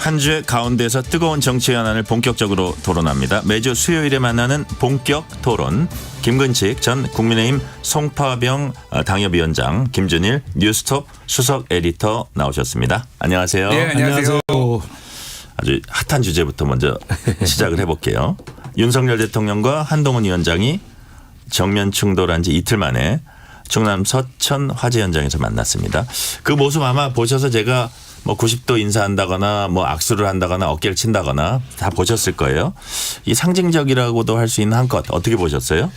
한 주의 가운데에서 뜨거운 정치 현안을 본격적으로 토론합니다. 매주 수요일에 만나는 본격 토론. 김근식 전 국민의힘 송파병 당협위원장, 김준일 뉴스톱 수석 에디터 나오셨습니다. 안녕하세요. 네, 안녕하세요. 아주 핫한 주제부터 먼저 시작을 해볼게요. 윤석열 대통령과 한동훈 위원장이 정면 충돌한 지 이틀 만에 충남 서천 화재 현장에서 만났습니다. 그 모습 아마 보셔서 제가 뭐 90도 인사한다거나 뭐 악수를 한다거나 어깨를 친다거나 다 보셨을 거예요. 이 상징적이라고도 할 수 있는 한껏 어떻게 보셨어요?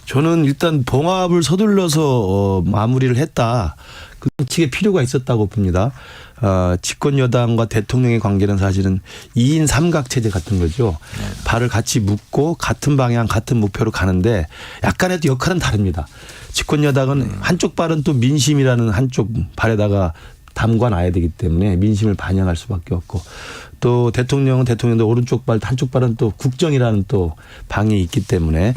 저는 일단 봉합을 서둘러서 마무리를 했다. 그 측의 필요가 있었다고 봅니다. 집권 여당과 대통령의 관계는 사실은 2인 삼각체제 같은 거죠. 발을 같이 묶고 같은 방향 같은 목표로 가는데 약간의 또 역할은 다릅니다. 집권 여당은 한쪽 발은 또 민심이라는 한쪽 발에다가 담궈놔야 되기 때문에 민심을 반영할 수밖에 없고, 또 대통령은 대통령도 오른쪽 발 한쪽 발은 또 국정이라는 또 방이 있기 때문에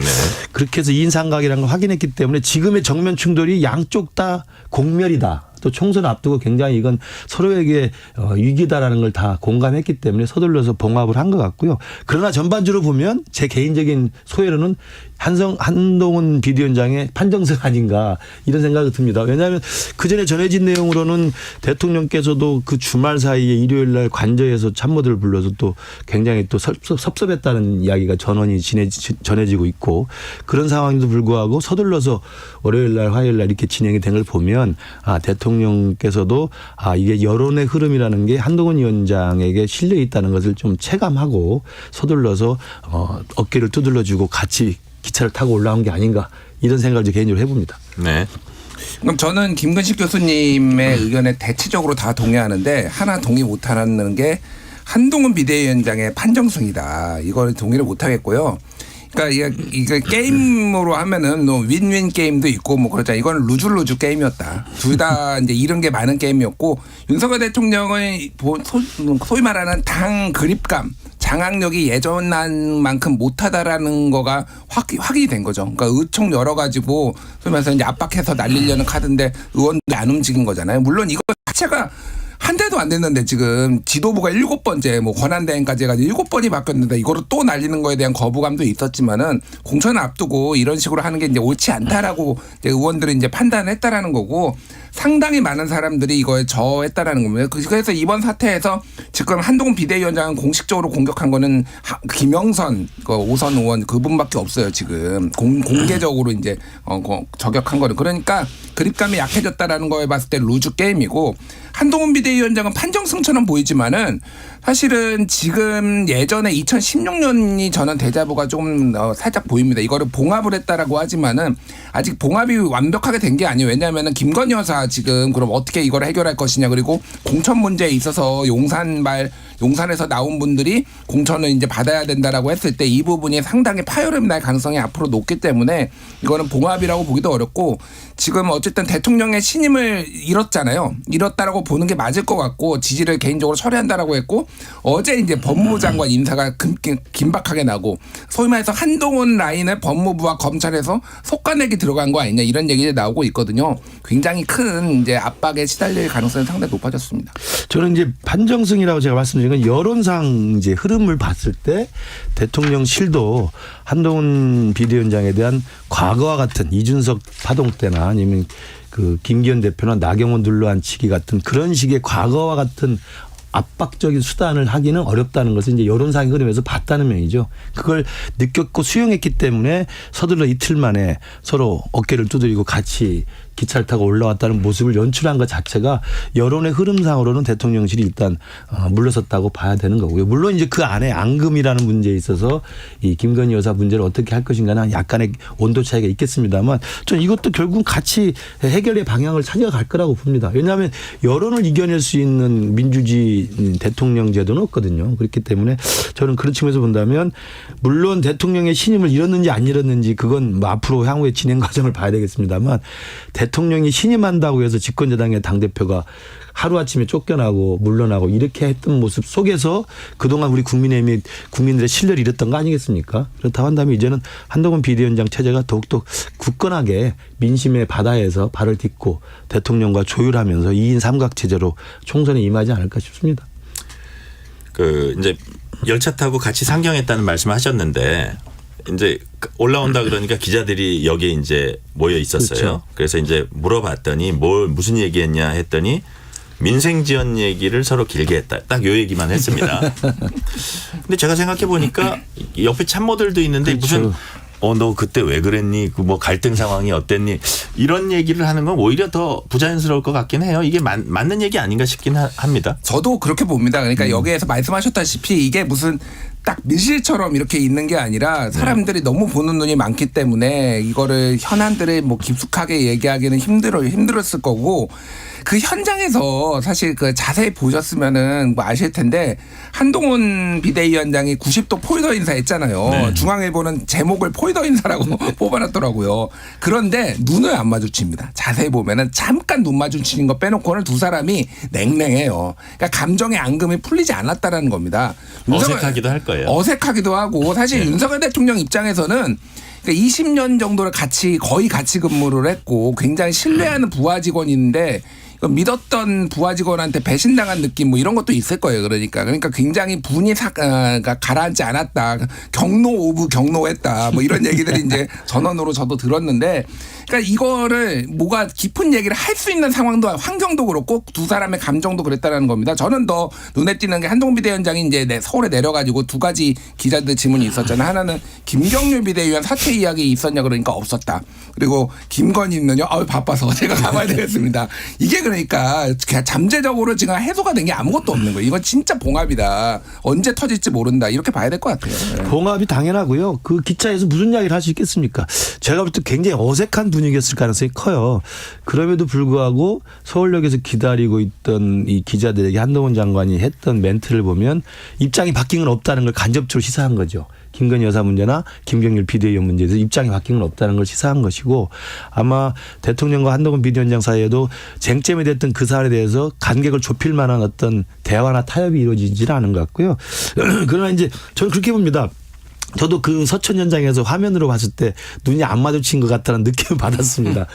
그렇게 해서 2인 삼각이라는 걸 확인했기 때문에 지금의 정면 충돌이 양쪽 다 공멸이다. 또 총선 앞두고 굉장히 이건 서로에게 위기다라는 걸 다 공감했기 때문에 서둘러서 봉합을 한 것 같고요. 그러나 전반적으로 보면 제 개인적인 소회로는 한동훈 비대위원장의 판정승 아닌가 이런 생각이 듭니다. 왜냐하면 그전에 전해진 내용으로는 대통령께서도 그 주말 사이에 일요일 날 관저에서 참모들을 불러서 또 굉장히 또 섭섭했다는 이야기가 전원이 전해지고 있고, 그런 상황에도 불구하고 서둘러서 월요일 날 화요일 날 이렇게 진행이 된 걸 보면 대통령께서도 이게 여론의 흐름이라는 게 한동훈 위원장에게 실려 있다는 것을 좀 체감하고 서둘러서 어깨를 두들러주고 같이 기차를 타고 올라온 게 아닌가 이런 생각을 개인적으로 해봅니다. 네. 그럼 저는 김근식 교수님의 의견에 대체적으로 다 동의하는데 하나 동의 못하는 게 한동훈 비대위원장의 판정승이다. 이걸 동의를 못하겠고요. 그러니까 이게 게임으로 하면은 뭐 윈윈 게임도 있고 뭐 그렇잖아요. 이건 루즈 게임이었다. 둘 다 이제 이런 게 많은 게임이었고, 윤석열 대통령은 소위 말하는 당 그립감, 장악력이 예전만큼 못하다라는 거가 확인이 된 거죠. 그러니까 의총 열어가지고 소위 말해서 이제 압박해서 날리려는 카드인데 의원들이 안 움직인 거잖아요. 물론 이거 자체가 한 대도 안 됐는데 지금 지도부가 7번째 뭐 권한대행까지 해가지고 7번이 바뀌었는데 이거를 또 날리는 거에 대한 거부감도 있었지만은 공천을 앞두고 이런 식으로 하는 게 이제 옳지 않다라고 이제 의원들이 이제 판단을 했다라는 거고, 상당히 많은 사람들이 이거에 저했다라는 겁니다. 그래서 이번 사태에서 지금 한동훈 비대위원장은 공식적으로 공격한 거는 김영선 오선 의원 그분밖에 없어요. 지금 공개적으로 이제 저격한 거는. 그러니까 그립감이 약해졌다라는 거에 봤을 때 루즈 게임이고, 한동훈 비대위원장은 판정승처럼 보이지만은 사실은 지금 예전에 2016년이 저는 데자부가 좀 살짝 보입니다. 이거를 봉합을 했다라고 하지만은 아직 봉합이 완벽하게 된 게 아니에요. 왜냐하면은 김건희 여사 지금 그럼 어떻게 이걸 해결할 것이냐, 그리고 공천 문제에 있어서 용산에서 나온 분들이 공천을 이제 받아야 된다라고 했을 때 이 부분이 상당히 파열음이 날 가능성이 앞으로 높기 때문에 이거는 봉합이라고 보기도 어렵고, 지금 어쨌든 대통령의 신임을 잃었잖아요. 잃었다라고 보는 게 맞을 것 같고, 지지를 개인적으로 철회한다라고 했고, 어제 이제 법무부 장관 인사가 긴박하게 나고, 소위 말해서 한동훈 라인을 법무부와 검찰에서 속가내기 들어간 거 아니냐 이런 얘기가 나오고 있거든요. 굉장히 큰 이제 압박에 시달릴 가능성이 상당히 높아졌습니다. 저는 이제 판정승이라고 제가 말씀드린 건 여론상 이제 흐름을 봤을 때 대통령실도 한동훈 비대위원장에 대한 과거와 같은 이준석 파동 때나 아니면 그 김기현 대표나 나경원 둘러앉히기 같은 그런 식의 과거와 같은 압박적인 수단을 하기는 어렵다는 것을 이제 여론상의 흐름에서 봤다는 면이죠. 그걸 느꼈고 수용했기 때문에 서둘러 이틀 만에 서로 어깨를 두드리고 같이 기차를 타고 올라왔다는 모습을 연출한 것 자체가 여론의 흐름상으로는 대통령실이 일단 물러섰다고 봐야 되는 거고요. 물론 이제 그 안에 앙금이라는 문제에 있어서 이 김건희 여사 문제를 어떻게 할 것인가는 약간의 온도 차이가 있겠습니다만, 전 이것도 결국 같이 해결의 방향을 찾아갈 거라고 봅니다. 왜냐하면 여론을 이겨낼 수 있는 민주주의 대통령 제도는 없거든요. 그렇기 때문에 저는 그런 측면에서 본다면 물론 대통령의 신임을 잃었는지 안 잃었는지 그건 뭐 앞으로 향후의 진행 과정을 봐야 되겠습니다만, 대통령이 신임한다고 해서 집권여당의 당대표가 하루아침에 쫓겨나고 물러나고 이렇게 했던 모습 속에서 그동안 우리 국민의힘이 국민들의 신뢰를 잃었던 거 아니겠습니까? 그렇다고 한다면 이제는 한동훈 비대위원장 체제가 더욱더 굳건하게 민심의 바다에서 발을 딛고 대통령과 조율하면서 2인 삼각 체제로 총선에 임하지 않을까 싶습니다. 그 이제 열차 타고 같이 상경했다는 말씀하셨는데 이제 올라온다 그러니까 기자들이 여기에 이제 모여 있었어요. 그렇죠. 그래서 이제 물어봤더니 무슨 얘기했냐 했더니 민생 지원 얘기를 서로 길게 했다. 딱 요 얘기만 했습니다. 근데 제가 생각해 보니까 옆에 참모들도 있는데 그렇죠. 무슨 너 그때 왜 그랬니? 그 뭐 갈등 상황이 어땠니? 이런 얘기를 하는 건 오히려 더 부자연스러울 것 같긴 해요. 이게 맞는 얘기 아닌가 싶긴 합니다. 저도 그렇게 봅니다. 그러니까 여기에서 말씀하셨다시피 이게 무슨 딱 밀실처럼 이렇게 있는 게 아니라 사람들이 너무 보는 눈이 많기 때문에 이거를 현안들을 뭐 깊숙하게 얘기하기는 힘들었을 거고 그 현장에서 사실 그 자세히 보셨으면은 뭐 아실 텐데 한동훈 비대위원장이 90도 포이더 인사했잖아요. 네. 중앙일보는 제목을 포이더 인사라고 뽑아놨더라고요. 그런데 눈을 안 마주칩니다. 자세히 보면은 잠깐 눈 마주치는 거 빼놓고는 두 사람이 냉랭해요. 그러니까 감정의 앙금이 풀리지 않았다라는 겁니다. 어색하기도 할 거예요. 어색하기도 하고 사실 윤석열 대통령 입장에서는 그러니까 20년 정도를 거의 같이 근무를 했고 굉장히 신뢰하는 부하 직원인데 믿었던 부하 직원한테 배신당한 느낌 뭐 이런 것도 있을 거예요. 그러니까 굉장히 분이 가라앉지 않았다. 경로 오브 경로했다. 뭐 이런 얘기들이 이제 전원으로 저도 들었는데 그러니까 이거를 뭐가 깊은 얘기를 할 수 있는 상황도 환경도 그렇고 두 사람의 감정도 그랬다라는 겁니다. 저는 더 눈에 띄는 게 한동훈 비대위원장이 이제 서울에 내려가지고 두 가지 기자들 질문이 있었잖아요. 하나는 김경률 비대위원 사퇴 이야기 있었냐 그러니까 없었다. 그리고 김건희는요. 바빠서 제가 가봐야 되겠습니다. 이게 그러니까 그냥 잠재적으로 지금 해소가 된 게 아무것도 없는 거예요. 이건 진짜 봉합이다. 언제 터질지 모른다. 이렇게 봐야 될 것 같아요. 네. 봉합이 당연하고요. 그 기차에서 무슨 이야기를 할 수 있겠습니까? 제가 볼 때 굉장히 어색한 분위기였을 가능성이 커요. 그럼에도 불구하고 서울역에서 기다리고 있던 이 기자들에게 한동훈 장관이 했던 멘트를 보면 입장이 바뀐 건 없다는 걸 간접적으로 시사한 거죠. 김건희 여사 문제나 김경률 비대위원 문제에서 입장이 바뀐 건 없다는 걸 시사한 것이고 아마 대통령과 한동훈 비대위원장 사이에도 쟁점이 됐던 그 사안에 대해서 간격을 좁힐 만한 어떤 대화나 타협이 이루어지지는 않은 것 같고요. 그러나 이제 저는 그렇게 봅니다. 저도 그 서천 현장에서 화면으로 봤을 때 눈이 안 마주친 것 같다는 느낌을 받았습니다.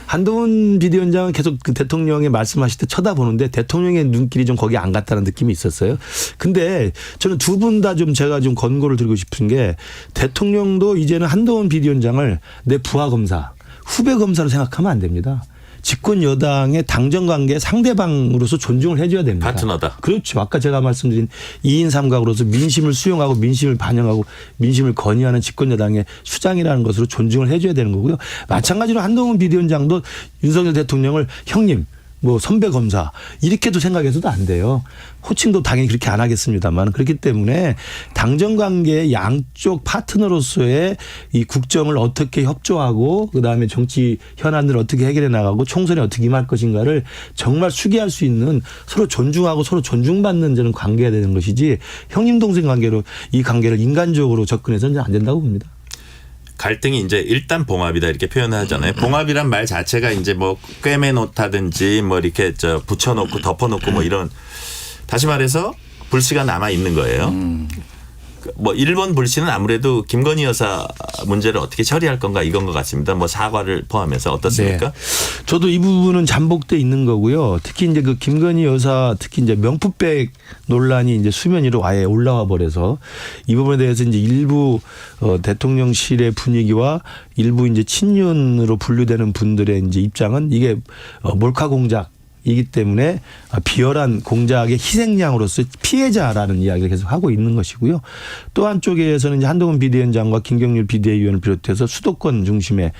한동훈 비대위원장은 계속 그 대통령이 말씀하실 때 쳐다보는데 대통령의 눈길이 좀 거기 안 갔다는 느낌이 있었어요. 근데 저는 두 분 다 좀 제가 좀 권고를 드리고 싶은 게 대통령도 이제는 한동훈 비대위원장을 내 부하 검사, 후배 검사로 생각하면 안 됩니다. 집권 여당의 당정 관계 상대방으로서 존중을 해줘야 됩니다. 파트너다. 그렇죠. 아까 제가 말씀드린 2인 3각으로서 민심을 수용하고 민심을 반영하고 민심을 건의하는 집권 여당의 수장이라는 것으로 존중을 해줘야 되는 거고요. 마찬가지로 한동훈 비대위원장도 윤석열 대통령을 형님 뭐 선배 검사 이렇게도 생각해서도 안 돼요. 호칭도 당연히 그렇게 안 하겠습니다만 그렇기 때문에 당정 관계의 양쪽 파트너로서의 이 국정을 어떻게 협조하고 그다음에 정치 현안을 어떻게 해결해 나가고 총선에 어떻게 임할 것인가를 정말 수기할 수 있는 서로 존중하고 서로 존중받는 저는 관계가 되는 것이지 형님 동생 관계로 이 관계를 인간적으로 접근해서는 안 된다고 봅니다. 갈등이 이제 일단 봉합이다 이렇게 표현을 하잖아요. 봉합이란 말 자체가 이제 뭐 꿰매놓다든지 뭐 이렇게 붙여놓고 덮어놓고 뭐 이런 다시 말해서 불씨가 남아 있는 거예요. 뭐 일본 불씨는 아무래도 김건희 여사 문제를 어떻게 처리할 건가 이건 것 같습니다. 뭐 사과를 포함해서 어떻습니까? 네. 저도 이 부분은 잠복돼 있는 거고요. 특히 이제 그 김건희 여사 특히 이제 명품백 논란이 이제 수면 위로 아예 올라와 버려서 이 부분에 대해서 이제 일부 대통령실의 분위기와 일부 이제 친윤으로 분류되는 분들의 이제 입장은 이게 몰카 공작 이기 때문에 비열한 공작의 희생양으로서 피해자라는 이야기를 계속 하고 있는 것이고요. 또 한쪽에서는 이제 한동훈 비대위원장과 김경률 비대위원을 비롯해서 수도권 중심의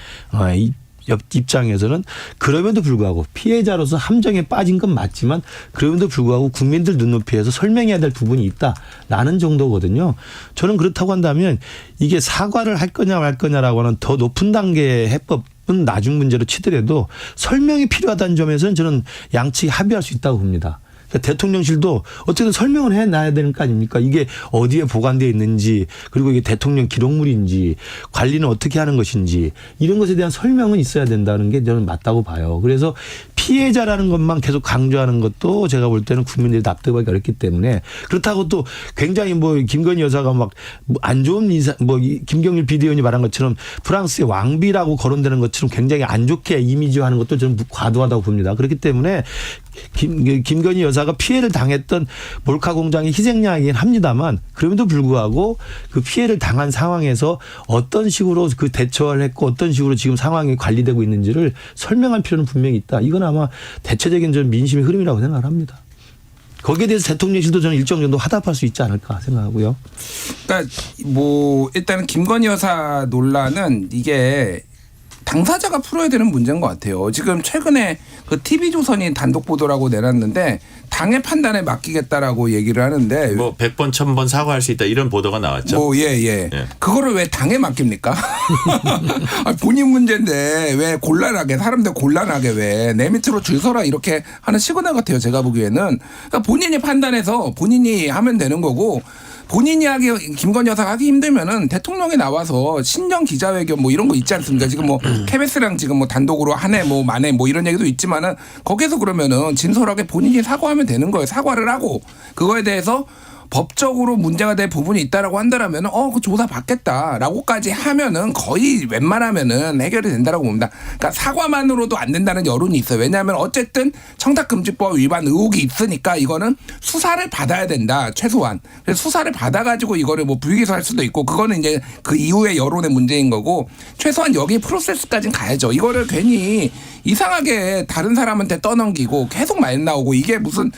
입장에서는 그럼에도 불구하고 피해자로서 함정에 빠진 건 맞지만 그럼에도 불구하고 국민들 눈높이에서 설명해야 될 부분이 있다라는 정도거든요. 저는 그렇다고 한다면 이게 사과를 할 거냐 말 거냐라고 하는 더 높은 단계의 해법 나중 문제로 치더라도 설명이 필요하다는 점에서는 저는 양측이 합의할 수 있다고 봅니다. 그러니까 대통령실도 어쨌든 설명을 해놔야 되는 거 아닙니까? 이게 어디에 보관되어 있는지 그리고 이게 대통령 기록물인지 관리는 어떻게 하는 것인지 이런 것에 대한 설명은 있어야 된다는 게 저는 맞다고 봐요. 그래서 피해자라는 것만 계속 강조하는 것도 제가 볼 때는 국민들이 납득하기 어렵기 때문에 그렇다고 또 굉장히 뭐 김건희 여사가 막 안 좋은 인사 뭐 김경률 비대위원이 말한 것처럼 프랑스의 왕비라고 거론되는 것처럼 굉장히 안 좋게 이미지화하는 것도 저는 과도하다고 봅니다. 그렇기 때문에 김건희 여사 교통사고 피해를 당했던 몰카 공장의 희생양이긴 합니다만 그럼에도 불구하고 그 피해를 당한 상황에서 어떤 식으로 그 대처를 했고 어떤 식으로 지금 상황이 관리되고 있는지를 설명할 필요는 분명히 있다. 이건 아마 대체적인 좀 민심의 흐름이라고 생각을 합니다. 거기에 대해서 대통령실도 저는 일정 정도 화답할 수 있지 않을까 생각하고요. 그러니까 뭐 일단은 김건희 여사 논란은 이게 당사자가 풀어야 되는 문제인 것 같아요. 지금 최근에 그 TV조선이 단독 보도라고 내놨는데 당의 판단에 맡기겠다라고 얘기를 하는데 뭐 100번 1000번 사과할 수 있다 이런 보도가 나왔죠. 예. 그거를 왜 당에 맡깁니까? 아니, 본인 문제인데 왜 곤란하게 사람들 곤란하게 왜 내 밑으로 줄 서라 이렇게 하는 시그널 같아요. 제가 보기에는. 그러니까 본인이 판단해서 본인이 하면 되는 거고 본인이 하기 김건희 여사가 하기 힘들면은 대통령이 나와서 신년 기자회견 뭐 이런 거 있지 않습니까? 지금 뭐 KBS랑 지금 뭐 단독으로 한 해 뭐 만에 뭐 이런 얘기도 있지만은 거기서 그러면은 진솔하게 본인이 사과하면 되는 거예요. 사과를 하고 그거에 대해서 법적으로 문제가 될 부분이 있다라고 한다라면 그 조사 받겠다라고까지 하면은 거의 웬만하면은 해결이 된다라고 봅니다. 그러니까 사과만으로도 안 된다는 여론이 있어요. 왜냐하면 어쨌든 청탁금지법 위반 의혹이 있으니까 이거는 수사를 받아야 된다 최소한. 그래서 수사를 받아가지고 이거를 뭐 불기소할 수도 있고 그거는 이제 그 이후의 여론의 문제인 거고 최소한 여기 프로세스까지는 가야죠. 이거를 괜히 이상하게 다른 사람한테 떠넘기고 계속 말 나오고 이게 무슨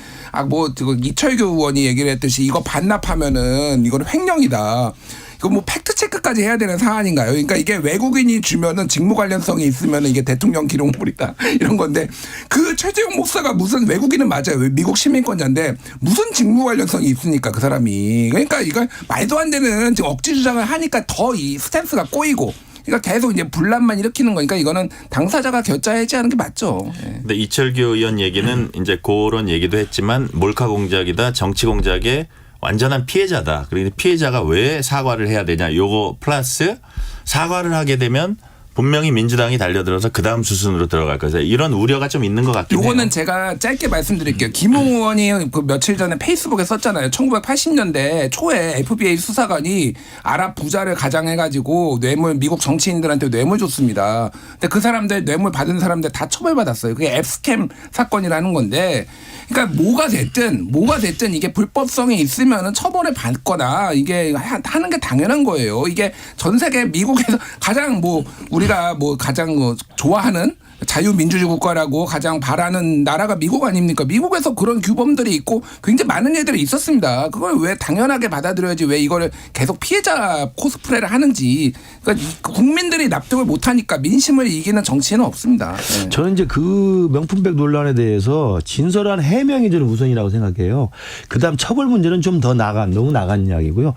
이철규 의원이 얘기를 했듯이 이거 반납하면은 이거는 횡령이다. 이거 뭐 팩트 체크까지 해야 되는 사안인가요? 그러니까 이게 외국인이 주면은 직무 관련성이 있으면은 이게 대통령 기록물이다 이런 건데 그 최재형 목사가 무슨 외국인은 맞아요. 미국 시민권자인데 무슨 직무 관련성이 있으니까 그 사람이 그러니까 이거 말도 안 되는 지금 억지 주장을 하니까 더 이 스탠스가 꼬이고. 그러니까 계속 이제 분란만 일으키는 거니까 이거는 당사자가 결자해지 하는 게 맞죠. 예. 근데 이철규 의원 얘기는 이제 그런 얘기도 했지만 몰카 공작이다 정치 공작의 완전한 피해자다. 그리고 피해자가 왜 사과를 해야 되냐. 요거 플러스 사과를 하게 되면 분명히 민주당이 달려들어서 그다음 수순으로 들어갈 거예요. 이런 우려가 좀 있는 것 같긴 해요. 요거는 제가 짧게 말씀드릴게요. 김웅 의원이 그 며칠 전에 페이스북에 썼잖아요. 1980년대 초에 FBA 수사관이 아랍 부자를 가장해가지고 뇌물 미국 정치인들한테 뇌물 줬습니다. 근데 그 사람들 뇌물 받은 사람들 다 처벌받았어요. 그게 앱스캠 사건이라는 건데 그러니까 뭐가 됐든 이게 불법성이 있으면은 처벌을 받거나 이게 하는 게 당연한 거예요. 이게 전 세계 미국에서 가장 우리가 가장 좋아하는 자유민주주의 국가라고 가장 바라는 나라가 미국 아닙니까? 미국에서 그런 규범들이 있고 굉장히 많은 일들이 있었습니다. 그걸 왜 당연하게 받아들여야지 왜 이거를 계속 피해자 코스프레를 하는지. 그러니까 국민들이 납득을 못하니까 민심을 이기는 정치는 없습니다. 네. 저는 이제 그 명품백 논란에 대해서 진솔한 해명이 저는 우선이라고 생각해요. 그다음 처벌 문제는 좀 더 너무 나간 이야기고요.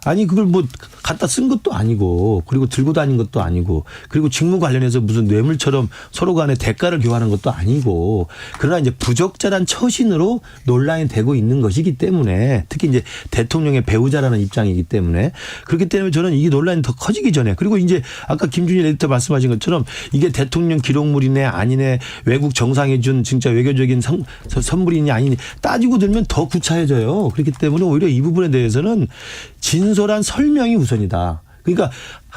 아니 그걸 갖다 쓴 것도 아니고 그리고 들고 다닌 것도 아니고 그리고 직무 관련해서 무슨 뇌물처럼 서로 간에 대가를 교환하는 것도 아니고 그러나 이제 부적절한 처신으로 논란이 되고 있는 것이기 때문에 특히 이제 대통령의 배우자라는 입장이기 때문에 그렇기 때문에 저는 이 논란이 더 커지기 전에 그리고 이제 아까 김준일 에디터 말씀하신 것처럼 이게 대통령 기록물이네 아니네 외국 정상이 준 진짜 외교적인 선물이니 아니니 따지고 들면 더 구차해져요. 그렇기 때문에 오히려 이 부분에 대해서는 진솔한 설명이 우선이다. 그러니까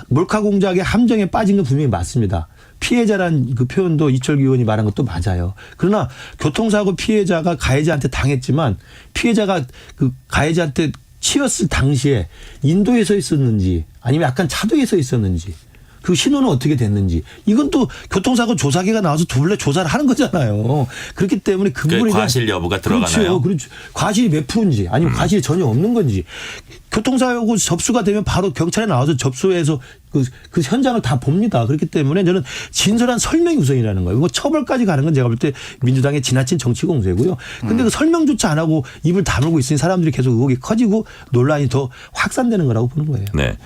몰카 공작의 함정에 빠진 건 분명히 맞습니다. 피해자란 그 표현도 이철규 의원이 말한 것도 맞아요. 그러나 교통사고 피해자가 가해자한테 당했지만 피해자가 그 가해자한테 치였을 당시에 인도에 서 있었는지 아니면 약간 차도에 서 있었는지 그 신호는 어떻게 됐는지 이건 또 교통사고 조사기가 나와서 둘레 조사를 하는 거잖아요. 그렇기 때문에 그 부분에 대한 과실 여부가 들어가나요? 그렇죠. 과실이 몇 프로인지 아니면 과실이 전혀 없는 건지 교통사고 접수가 되면 바로 경찰에 나와서 접수해서 그 현장을 다 봅니다. 그렇기 때문에 저는 진솔한 설명이 우선이라는 거예요. 이거 처벌까지 가는 건 제가 볼 때 민주당의 지나친 정치 공세고요. 근데 그 설명조차 안 하고 입을 다물고 있으니 사람들이 계속 의혹이 커지고 논란이 더 확산되는 거라고 보는 거예요. 네.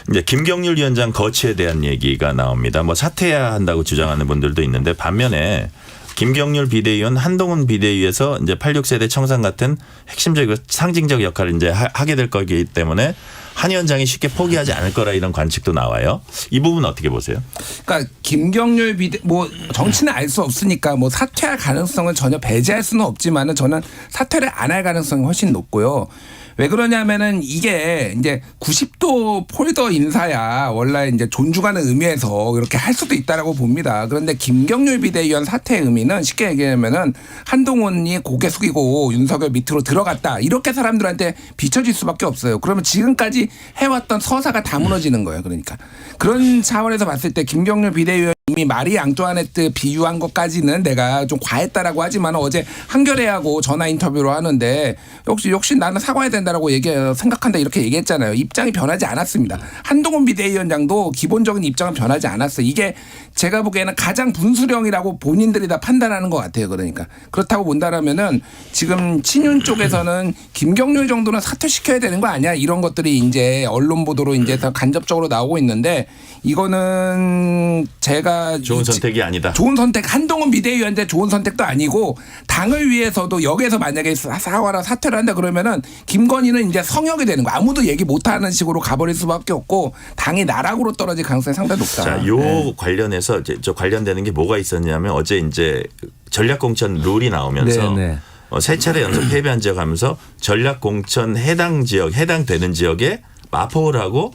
이제 김경률 위원장 거취에 대한 얘기가 나옵니다. 사퇴해야 한다고 주장하는 분들도 있는데 반면에 김경률 비대위원 한동훈 비대위에서 이제 86세대 청산 같은 핵심적이고 상징적 역할을 이제 하게 될 거기 때문에 한 위원장이 쉽게 포기하지 않을 거라 이런 관측도 나와요. 이 부분 어떻게 보세요? 그러니까 김경률 정치는 알 수 없으니까 사퇴할 가능성은 전혀 배제할 수는 없지만은 저는 사퇴를 안 할 가능성이 훨씬 높고요. 왜 그러냐면은 이게 이제 90도 폴더 인사야 원래 이제 존중하는 의미에서 이렇게 할 수도 있다라고 봅니다. 그런데 김경률 비대위원 사퇴의 의미는 쉽게 얘기하면은 한동훈이 고개 숙이고 윤석열 밑으로 들어갔다 이렇게 사람들한테 비춰질 수밖에 없어요. 그러면 지금까지 해왔던 서사가 다 무너지는 거예요. 그러니까 그런 차원에서 봤을 때 김경률 비대위원 이미 마리 앙뚜아네트 비유한 것까지는 내가 좀 과했다라고 하지만 어제 한겨레하고 전화 인터뷰로 하는데 역시 나는 사과해야 된다라고 생각한다 이렇게 얘기했잖아요. 입장이 변하지 않았습니다. 한동훈 비대위원장도 기본적인 입장은 변하지 않았어요. 이게 제가 보기에는 가장 분수령이라고 본인들이 다 판단하는 것 같아요. 그러니까 그렇다고 본다라면은 지금 친윤 쪽에서는 김경률 정도는 사퇴시켜야 되는 거 아니야? 이런 것들이 이제 언론 보도로 이제 더 간접적으로 나오고 있는데 이거는 제가 좋은 선택이 아니다. 좋은 선택 한동훈 비대위원장 좋은 선택도 아니고 당을 위해서도 여기에서 만약에 사과나 사퇴를 한다 그러면은 김건희는 이제 성역이 되는 거 아무도 얘기 못하는 식으로 가버릴 수밖에 없고 당이 나락으로 떨어질 가능성이 상당히 높다. 자, 요 관련해서 이제 저 관련되는 게 뭐가 있었냐면 어제 이제 전략공천 룰이 나오면서 세 차례 연속 패배한 지역 하면서 전략공천 해당 지역 해당되는 지역에 마포라고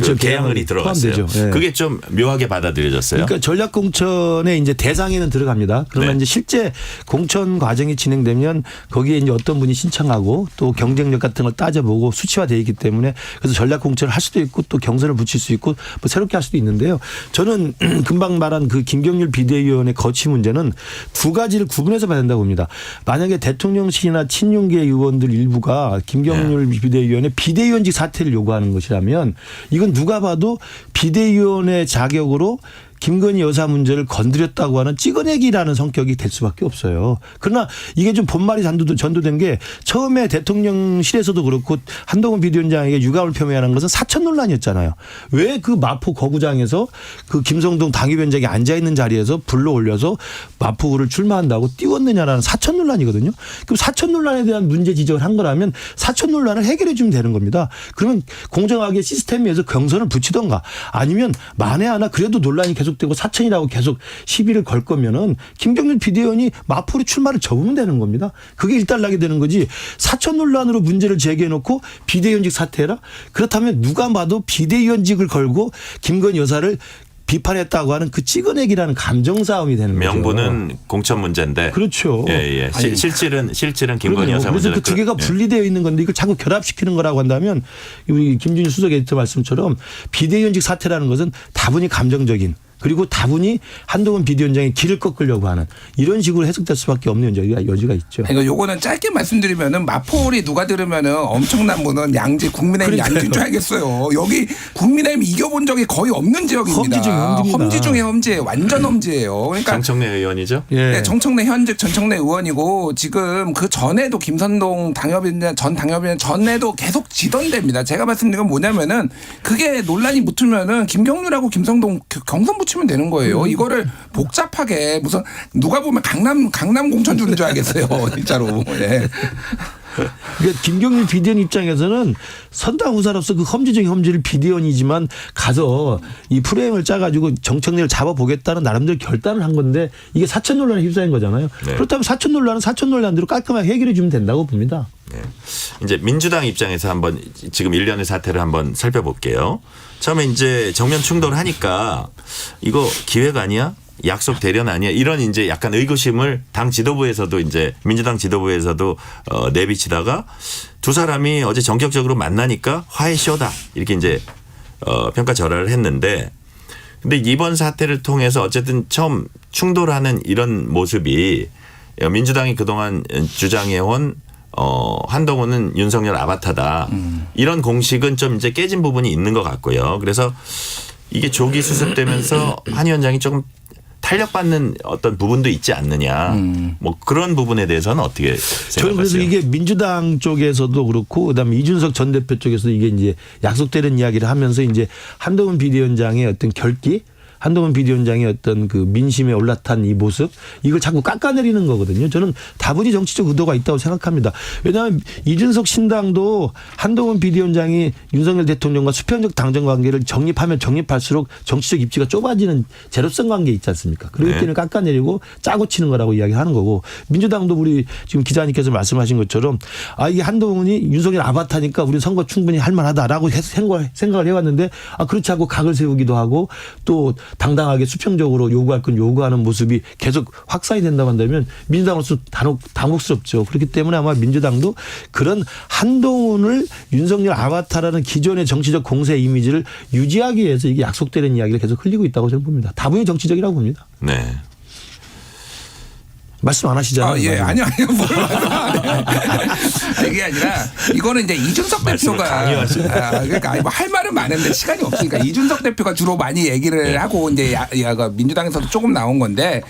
그 개항을이 들어갔어요. 네. 그게 좀 묘하게 받아들여졌어요. 그러니까 전략 공천에 이제 대상에는 들어갑니다. 그러면 네. 이제 실제 공천 과정이 진행되면 거기에 이제 어떤 분이 신청하고 또 경쟁력 같은 걸 따져보고 수치화되어 있기 때문에 그래서 전략 공천을 할 수도 있고 또 경선을 붙일 수 있고 뭐 새롭게 할 수도 있는데요. 저는 금방 말한 그 김경률 비대위원의 거취 문제는 두 가지를 구분해서 봐야 된다고 봅니다. 만약에 대통령실이나 친윤계 의원들 일부가 김경률 비대위원의 비대위원직 사퇴를 요구하는 것이라면 이건 누가 봐도 비대위원의 자격으로 김건희 여사 문제를 건드렸다고 하는 찍어내기라는 성격이 될 수밖에 없어요. 그러나 이게 좀 본말이 전도된 게 처음에 대통령실에서도 그렇고 한동훈 비대위원장에게 유감을 표명하는 것은 사천 논란이었잖아요. 왜 그 마포 거구장에서 그 김성동 당협위원장이 앉아있는 자리에서 불러 올려서 마포구를 출마한다고 띄웠느냐라는 사천 논란이거든요. 그럼 사천 논란에 대한 문제 지적을 한 거라면 사천 논란을 해결해 주면 되는 겁니다. 그러면 공정하게 시스템에서 경선을 붙이던가 아니면 만에 하나 그래도 논란이 계속되고 사천이라고 계속 시비를 걸 거면은 김경률 비대위원이 마포로 출마를 접으면 되는 겁니다. 그게 일단락이 되는 거지. 사천 논란으로 문제를 제기해놓고 비대위원직 사퇴해라. 그렇다면 누가 봐도 비대위원직을 걸고 김건희 여사를 비판했다고 하는 그 찍어내기라는 감정 싸움이 되는 거죠. 명분은 공천 문제인데. 그렇죠. 예. 실질은 김건희 여사 그래서 문제는 그 두 개가 분리되어 있는 건데 이걸 자꾸 결합시키는 거라고 한다면 우리 김준일 수석 에디터 말씀처럼 비대위원직 사퇴라는 것은 다분히 감정적인 그리고 다분히 한동훈 비대위원장의 길을 꺾으려고 하는 이런 식으로 해석될 수밖에 없는 여지가 있죠. 그러니까 요거는 짧게 말씀드리면은 마포리 누가 들으면은 엄청난 분은 양지 국민의힘 양지인 줄 알겠어요. 여기 국민의힘 이겨본 적이 거의 없는 지역입니다. 험지 중에 험지예요. 완전 험지예요. 그러니까 정청래 의원이죠. 예. 네, 정청래 현직 전청래 의원이고 지금 그 전에도 김선동 당협위원장 전 당협위원장 전에도 계속 지던 데입니다. 제가 말씀드린 건 뭐냐면은 그게 논란이 붙으면은 김경률하고 김성동 경선 붙이면 되는 거예요. 이거를 복잡하게 무슨 누가 보면 강남 공천 주는 줄 알겠어요. 진짜로. 네. 그러니까 김경률 비대위원 입장에서는 선당 후사로서 그 험지 중의 험지를 비대위원이지만 가서 이 프레임을 짜가지고 정청래를 잡아보겠다는 나름대로 결단을 한 건데 이게 사천 논란에 휩싸인 거잖아요. 네. 그렇다면 사천 논란은 사천 논란대로 깔끔하게 해결해 주면 된다고 봅니다. 네. 이제 민주당 입장에서 한번 지금 일련의 사태를 한번 살펴볼게요. 처음에 이제 정면 충돌을 하니까 이거 기획 아니야? 약속 대련 아니야? 이런 이제 약간 의구심을 당 지도부에서도 이제 민주당 지도부에서도 내비치다가 두 사람이 어제 전격적으로 만나니까 화해 쇼다 이렇게 이제 평가절하를 했는데 근데 이번 사태를 통해서 어쨌든 처음 충돌하는 이런 모습이 민주당이 그동안 주장해온 한동훈은 윤석열 아바타다. 이런 공식은 좀 이제 깨진 부분이 있는 것 같고요. 그래서 이게 조기 수습되면서 한 위원장이 조금 탄력받는 어떤 부분도 있지 않느냐. 뭐 그런 부분에 대해서는 어떻게 생각하세요? 저는 그래서 이게 민주당 쪽에서도 그렇고 그다음에 이준석 전 대표 쪽에서도 이게 이제 약속되는 이야기를 하면서 이제 한동훈 비대위원장의 어떤 결기 한동훈 비대위원장의 어떤 그 민심에 올라탄 이 모습 이걸 자꾸 깎아내리는 거거든요. 저는 다분히 정치적 의도가 있다고 생각합니다. 왜냐하면 이준석 신당도 한동훈 비대위원장이 윤석열 대통령과 수평적 당정 관계를 정립하면 정립할수록 정치적 입지가 좁아지는 제로성 관계에 있지 않습니까? 그렇기 때문에 깎아내리고 짜고 치는 거라고 이야기하는 거고 민주당도 우리 지금 기자님께서 말씀하신 것처럼 이게 한동훈이 윤석열 아바타니까 우리 선거 충분히 할 만하다라고 생각을 해왔는데 그렇지 않고 각을 세우기도 하고 또 당당하게 수평적으로 요구할 건 요구하는 모습이 계속 확산이 된다고 한다면 민주당으로서 당혹스럽죠. 그렇기 때문에 아마 민주당도 그런 한동훈을 윤석열 아바타라는 기존의 정치적 공세 이미지를 유지하기 위해서 이게 약속되는 이야기를 계속 흘리고 있다고 저는 봅니다. 다분히 정치적이라고 봅니다. 네. 말씀 안 하시잖아요. 예, 아니요. 뭘 말씀 안 해요. 이게 아니라 이거는 이제 이준석 대표가 그러니까 뭐할 말은 많은데 시간이 없으니까 이준석 대표가 주로 많이 얘기를 하고 이제 민주당에서도 조금 나온 건데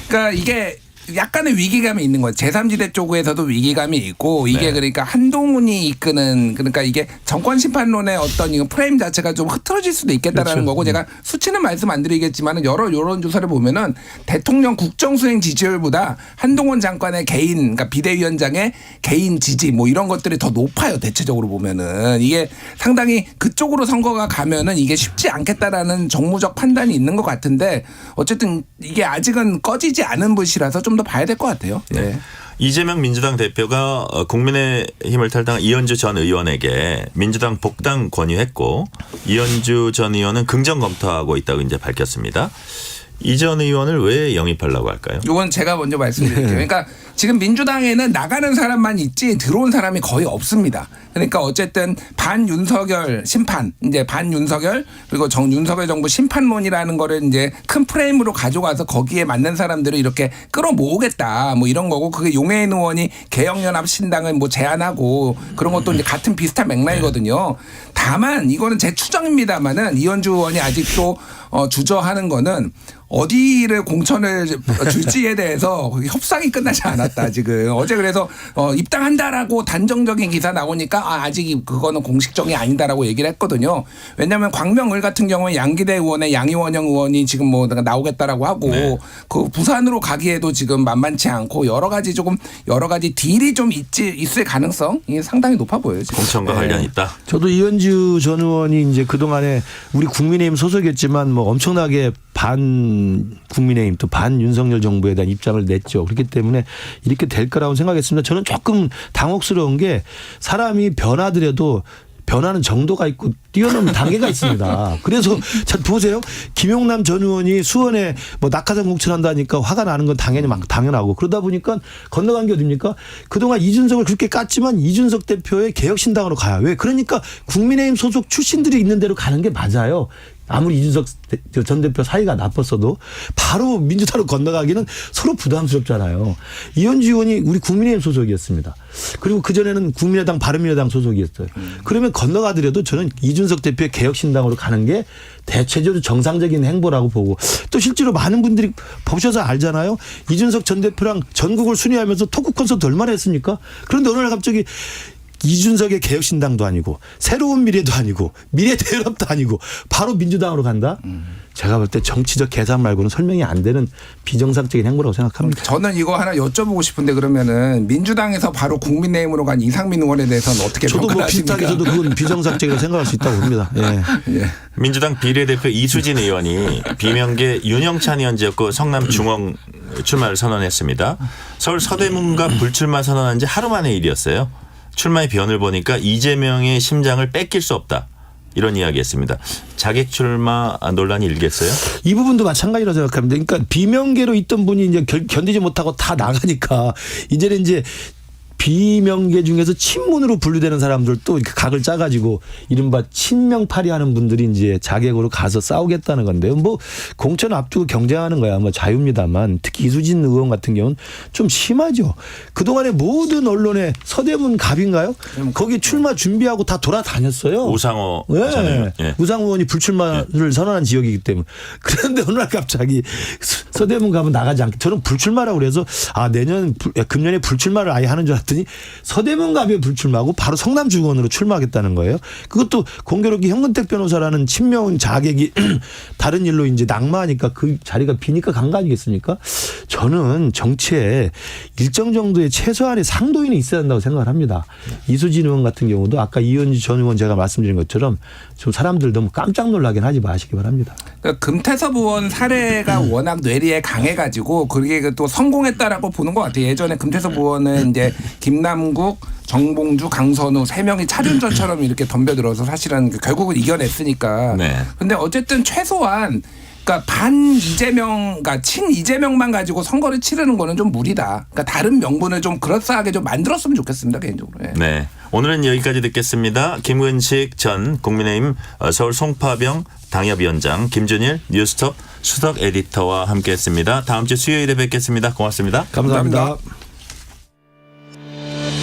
그러니까 이게 약간의 위기감이 있는 거예요. 제3지대 쪽에서도 위기감이 있고 이게 그러니까 한동훈이 이끄는 그러니까 이게 정권 심판론의 어떤 이거 프레임 자체가 좀 흐트러질 수도 있겠다라는 거고 제가 수치는 말씀 안 드리겠지만 여러 여론조사를 보면은 대통령 국정수행 지지율보다 한동훈 장관의 개인 그러니까 비대위원장의 개인 지지 뭐 이런 것들이 더 높아요. 대체적으로 보면은 이게 상당히 그쪽으로 선거가 가면은 이게 쉽지 않겠다라는 정무적 판단이 있는 것 같은데 어쨌든 이게 아직은 꺼지지 않은 불씨라서 좀 더 봐야 될 것 같아요. 네. 이재명 민주당 대표가 국민의힘을 탈당한 이현주 전 의원에게 민주당 복당 권유했고 이현주 전 의원은 긍정 검토하고 있다고 이제 밝혔습니다. 이 전 의원을 왜 영입하려고 할까요? 이건 제가 먼저 말씀드릴게요. 그러니까 지금 민주당에는 나가는 사람만 있지 들어온 사람이 거의 없습니다. 그러니까 어쨌든 반윤석열 심판, 이제 반윤석열 그리고 윤석열 정부 심판론이라는 거를 이제 큰 프레임으로 가져가서 거기에 맞는 사람들을 이렇게 끌어모으겠다 뭐 이런 거고 그게 용해인 의원이 개혁연합 신당을 뭐 제안하고 그런 것도 이제 같은 비슷한 맥락이거든요. 다만 이거는 제 추정입니다만은 이현주 의원이 아직도 주저하는 거는 어디를 공천을 줄지에 대해서 협상이 끝나지 않았다 지금. 어제 그래서 입당한다라고 단정적인 기사 나오니까 아직 그거는 공식적이 아니다라고 얘기를 했거든요. 왜냐하면 광명을 같은 경우는 양기대 의원의 양이원영 의원이 지금 뭐 나오겠다라고 하고 그 부산으로 가기에도 지금 만만치 않고 여러 가지 딜이 좀 있을 가능성이 상당히 높아 보여요. 지금. 공천과 관련이 있다. 저도 이현주 전 의원이 이제 그동안에 우리 국민의힘 소속이었지만 뭐 엄청나게 반 국민의힘 또 반 윤석열 정부에 대한 입장을 냈죠. 그렇기 때문에 이렇게 될 거라고 생각했습니다. 저는 조금 당혹스러운 게 사람이 변하더라도 변하는 정도가 있고 뛰어넘는 단계가 있습니다. 그래서 자 보세요. 김용남 전 의원이 수원에 뭐 낙하산 공천한다니까 화가 나는 건 당연하고 그러다 보니까 건너간 게 어딥니까? 그동안 이준석을 그렇게 깠지만 이준석 대표의 개혁신당으로 가요. 왜? 그러니까 국민의힘 소속 출신들이 있는 대로 가는 게 맞아요. 아무리 이준석 전 대표 사이가 나빴어도 바로 민주당으로 건너가기는 서로 부담스럽잖아요. 이현주 의원이 우리 국민의힘 소속이었습니다. 그리고 그전에는 국민의당 바른미래당 소속이었어요. 그러면 건너가더라도 저는 이준석 대표의 개혁신당으로 가는 게 대체적으로 정상적인 행보라고 보고 또 실제로 많은 분들이 보셔서 알잖아요. 이준석 전 대표랑 전국을 순회하면서 토크 콘서트 얼마나 했습니까? 그런데 어느 날 갑자기 이준석의 개혁신당도 아니고 새로운 미래도 아니고 미래대연합도 아니고 바로 민주당으로 간다? 제가 볼 때 정치적 계산 말고는 설명이 안 되는 비정상적인 행보라고 생각합니다. 저는 이거 하나 여쭤보고 싶은데 그러면은 민주당에서 바로 국민의힘으로 간 이상민 의원에 대해서는 어떻게 저도 뭐 평가하십니까? 비슷하게 저도 그건 비정상적이라고 생각할 수 있다고 봅니다. 예. 민주당 비례대표 이수진 의원이 비명계 윤영찬 의원 지역구 성남 중앙 출마를 선언했습니다. 서울 서대문과 불출마 선언한 지 하루 만의 일이었어요. 출마의 변을 보니까 이재명의 심장을 뺏길 수 없다. 이런 이야기했습니다. 자객 출마 논란이 일겠어요? 이 부분도 마찬가지라고 생각합니다. 그러니까 비명계로 있던 분이 이제 견디지 못하고 다 나가니까 이제는 이제 비명계 중에서 친문으로 분류되는 사람들 또 이렇게 각을 짜가지고 이른바 친명파리 하는 분들이 이제 자객으로 가서 싸우겠다는 건데요. 뭐 공천 앞두고 경쟁하는 거야 뭐 자유입니다만 특히 이수진 의원 같은 경우는 좀 심하죠. 그동안에 모든 언론에 서대문 갑인가요? 거기 출마 준비하고 다 돌아다녔어요. 우상호 네. 예. 우상호 의원이 불출마를 선언한 지역이기 때문에. 그런데 어느 날 갑자기 서대문 가면 나가지 않게 저는 불출마라고 그래서 내년 금년에 불출마를 아예 하는 줄 알았는데 봤더니 서대문 갑에 불출마하고 바로 성남 주권으로 출마하겠다는 거예요. 그것도 공교롭게 현근택 변호사라는 친명 자객이 다른 일로 이제 낙마하니까 그 자리가 비니까 간 거 아니겠습니까? 저는 정치에 일정 정도의 최소한의 상도인이 있어야 한다고 생각을 합니다. 이수진 의원 같은 경우도 아까 이현주 전 의원 제가 말씀드린 것처럼 좀 사람들 너무 깜짝 놀라긴 하지 마시기 바랍니다. 그러니까 금태섭 의원 사례가 워낙 뇌리에 강해가지고 그게 또 성공했다라고 보는 것 같아요. 예전에 금태섭 의원은 이제 김남국, 정봉주, 강선우 세 명이 차륜전처럼 이렇게 덤벼들어서 사실은 결국은 이겨냈으니까. 네. 근데 어쨌든 최소한 그러니까 반 이재명, 그러니까 친 이재명만 가지고 선거를 치르는 거는 좀 무리다. 그러니까 다른 명분을 좀 그럴싸하게 좀 만들었으면 좋겠습니다, 개인적으로. 예. 네. 오늘은 여기까지 듣겠습니다. 김근식 전 국민의힘 서울 송파병 당협위원장, 김준일 뉴스톱 수석 에디터와 함께했습니다. 다음 주 수요일에 뵙겠습니다. 고맙습니다. 감사합니다.